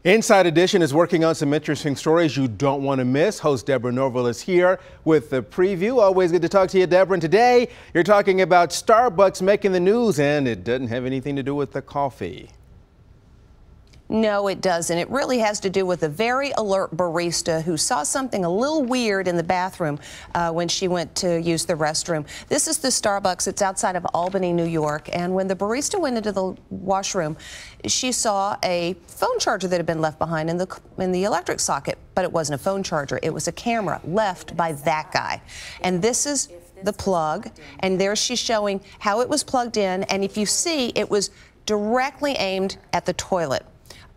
Inside Edition is working on some interesting stories you don't want to miss. Host Deborah Norville is here with the preview. Always good to talk to you, Deborah. And today you're talking about Starbucks making the news, and it doesn't have anything to do with the coffee. No, it doesn't. It really has to do with a very alert barista who saw something a little weird in the bathroom when she went to use the restroom. This is the Starbucks. It's outside of Albany, New York. And when the barista went into the washroom, she saw a phone charger that had been left behind in the electric socket. But it wasn't a phone charger. It was a camera left by that guy. And this is the plug. And there she's showing how it was plugged in. And if you see, it was directly aimed at the toilet.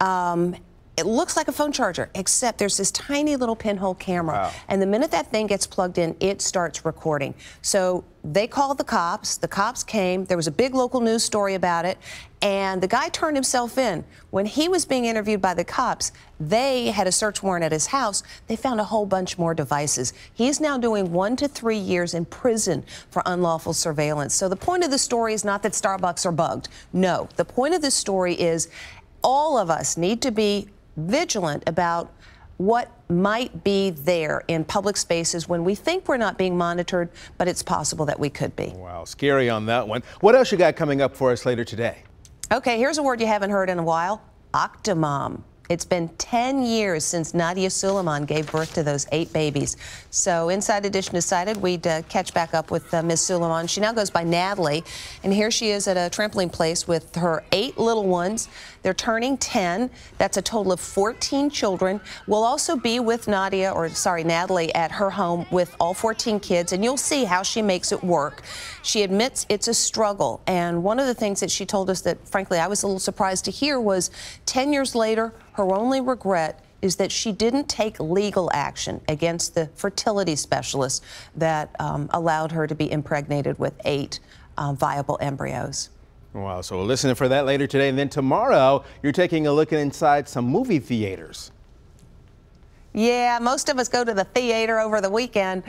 It looks like a phone charger, except there's this tiny little pinhole camera. Wow. And the minute that thing gets plugged in, it starts recording. So they called the cops. The cops came. There was a big local news story about it. And the guy turned himself in. When he was being interviewed by the cops, they had a search warrant at his house. They found a whole bunch more devices. He's now doing 1 to 3 years in prison for unlawful surveillance. So the point of the story is not that Starbucks are bugged. No, the point of the story is all of us need to be vigilant about what might be there in public spaces when we think we're not being monitored, but it's possible that we could be. Wow, scary on that one. What else you got coming up for us later today? Okay, here's a word you haven't heard in a while, Octomom. It's been 10 years since Nadia Suleiman gave birth to those 8 babies. So Inside Edition decided we'd catch back up with Miss Suleiman. She now goes by Natalie, and here she is at a trampoline place with her 8 little ones. They're turning 10. That's a total of 14 children. We'll also be with Natalie at her home with all 14 kids, and you'll see how she makes it work. She admits it's a struggle, and one of the things that she told us that, frankly, I was a little surprised to hear was 10 years later, her only regret is that she didn't take legal action against the fertility specialist that allowed her to be impregnated with 8 viable embryos. Wow, so we'll listen for that later today. And then tomorrow, you're taking a look inside some movie theaters. Yeah, most of us go to the theater over the weekend.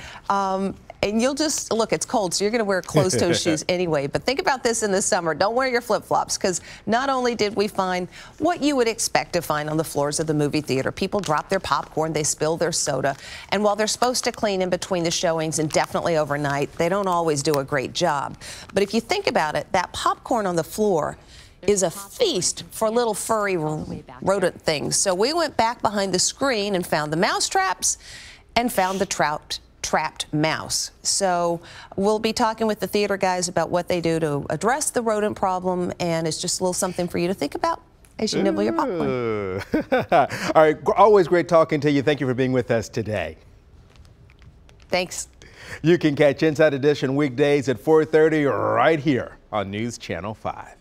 And you'll just, look, it's cold, so you're going to wear closed-toe shoes anyway. But think about this in the summer. Don't wear your flip-flops, because not only did we find what you would expect to find on the floors of the movie theater. People drop their popcorn, they spill their soda. And while they're supposed to clean in between the showings and definitely overnight, they don't always do a great job. But if you think about it, that popcorn on the floor is a feast for little furry rodent things. So we went back behind the screen and found the mouse traps and found the trapped mouse. So we'll be talking with the theater guys about what they do to address the rodent problem, and it's just a little something for you to think about as you nibble your popcorn. All right, always great talking to you. Thank you for being with us today. Thanks. You can catch Inside Edition weekdays at 4:30 right here on News Channel 5.